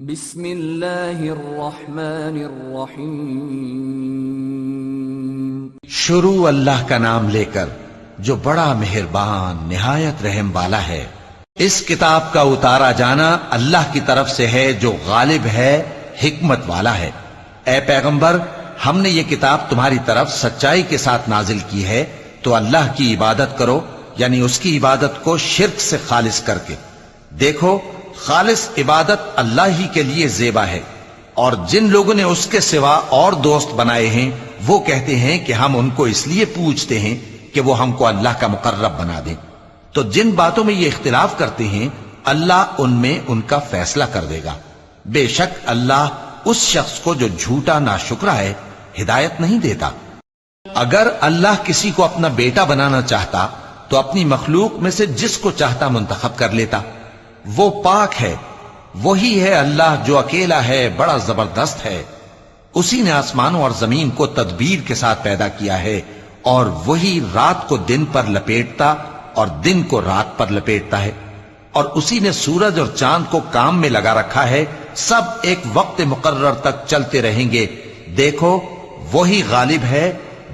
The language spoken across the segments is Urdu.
بسم اللہ الرحمن الرحیم۔ شروع اللہ کا نام لے کر جو بڑا مہربان نہایت رحم والا ہے۔ اس کتاب کا اتارا جانا اللہ کی طرف سے ہے جو غالب ہے، حکمت والا ہے۔ اے پیغمبر، ہم نے یہ کتاب تمہاری طرف سچائی کے ساتھ نازل کی ہے، تو اللہ کی عبادت کرو، یعنی اس کی عبادت کو شرک سے خالص کر کے۔ دیکھو، خالص عبادت اللہ ہی کے لیے زیبا ہے، اور جن لوگوں نے اس کے سوا اور دوست بنائے ہیں وہ کہتے ہیں کہ ہم ان کو اس لیے پوجتے ہیں کہ وہ ہم کو اللہ کا مقرب بنا دیں۔ تو جن باتوں میں یہ اختلاف کرتے ہیں اللہ ان میں ان کا فیصلہ کر دے گا۔ بے شک اللہ اس شخص کو جو جھوٹا ناشکرا ہے ہدایت نہیں دیتا۔ اگر اللہ کسی کو اپنا بیٹا بنانا چاہتا تو اپنی مخلوق میں سے جس کو چاہتا منتخب کر لیتا۔ وہ پاک ہے، وہی ہے اللہ جو اکیلا ہے، بڑا زبردست ہے۔ اسی نے آسمانوں اور زمین کو تدبیر کے ساتھ پیدا کیا ہے، اور وہی رات کو دن پر لپیٹتا اور دن کو رات پر لپیٹتا ہے، اور اسی نے سورج اور چاند کو کام میں لگا رکھا ہے، سب ایک وقت مقرر تک چلتے رہیں گے۔ دیکھو، وہی غالب ہے،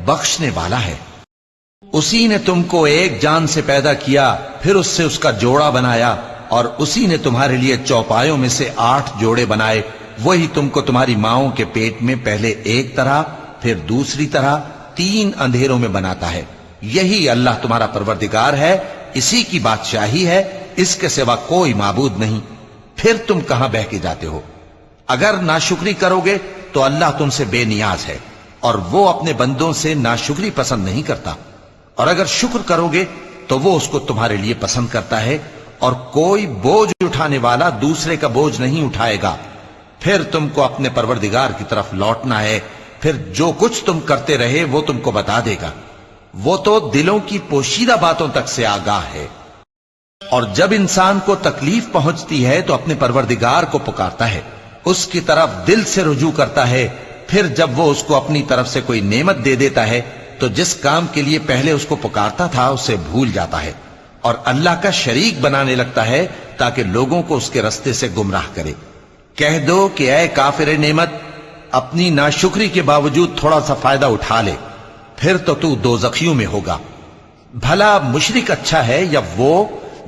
بخشنے والا ہے۔ اسی نے تم کو ایک جان سے پیدا کیا، پھر اس سے اس کا جوڑا بنایا، اور اسی نے تمہارے لیے چوپایوں میں سے 8 جوڑے بنائے۔ وہی تم کو تمہاری ماؤں کے پیٹ میں پہلے ایک طرح، پھر دوسری طرح 3 اندھیروں میں بناتا ہے۔ یہی اللہ تمہارا پروردگار ہے، اسی کی بادشاہی ہے، اس کے سوا کوئی معبود نہیں۔ پھر تم کہاں بہ کے جاتے ہو؟ اگر ناشکری کرو گے تو اللہ تم سے بے نیاز ہے، اور وہ اپنے بندوں سے ناشکری پسند نہیں کرتا، اور اگر شکر کرو گے تو وہ اس کو تمہارے لیے پسند کرتا ہے، اور کوئی بوجھ اٹھانے والا دوسرے کا بوجھ نہیں اٹھائے گا۔ پھر تم کو اپنے پروردگار کی طرف لوٹنا ہے، پھر جو کچھ تم کرتے رہے وہ تم کو بتا دے گا۔ وہ تو دلوں کی پوشیدہ باتوں تک سے آگاہ ہے۔ اور جب انسان کو تکلیف پہنچتی ہے تو اپنے پروردگار کو پکارتا ہے، اس کی طرف دل سے رجوع کرتا ہے۔ پھر جب وہ اس کو اپنی طرف سے کوئی نعمت دے دیتا ہے تو جس کام کے لیے پہلے اس کو پکارتا تھا اسے بھول جاتا ہے، اور اللہ کا شریک بنانے لگتا ہے تاکہ لوگوں کو اس کے رستے سے گمراہ کرے۔ کہہ دو کہ اے کافر نعمت، اپنی ناشکری کے باوجود تھوڑا سا فائدہ اٹھا لے، پھر تو دوزخیوں میں ہوگا۔ بھلا مشرک اچھا ہے یا وہ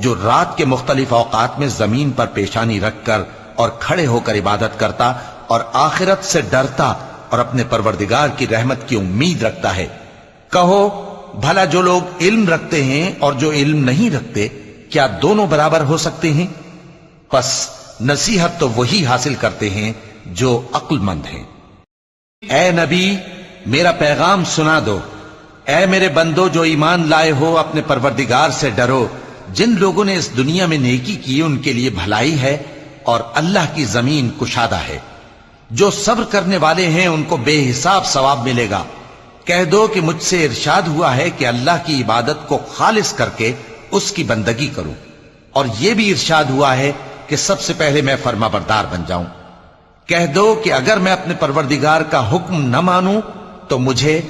جو رات کے مختلف اوقات میں زمین پر پیشانی رکھ کر اور کھڑے ہو کر عبادت کرتا اور آخرت سے ڈرتا اور اپنے پروردگار کی رحمت کی امید رکھتا ہے۔ کہو، بھلا جو لوگ علم رکھتے ہیں اور جو علم نہیں رکھتے، کیا دونوں برابر ہو سکتے ہیں؟ پس نصیحت تو وہی حاصل کرتے ہیں جو عقل مند ہیں۔ اے نبی، میرا پیغام سنا دو۔ اے میرے بندو جو ایمان لائے ہو، اپنے پروردگار سے ڈرو۔ جن لوگوں نے اس دنیا میں نیکی کی ان کے لیے بھلائی ہے، اور اللہ کی زمین کشادہ ہے۔ جو صبر کرنے والے ہیں ان کو بے حساب ثواب ملے گا۔ کہہ دو کہ مجھ سے ارشاد ہوا ہے کہ اللہ کی عبادت کو خالص کر کے اس کی بندگی کروں، اور یہ بھی ارشاد ہوا ہے کہ سب سے پہلے میں فرما بردار بن جاؤں۔ کہہ دو کہ اگر میں اپنے پروردگار کا حکم نہ مانوں تو مجھے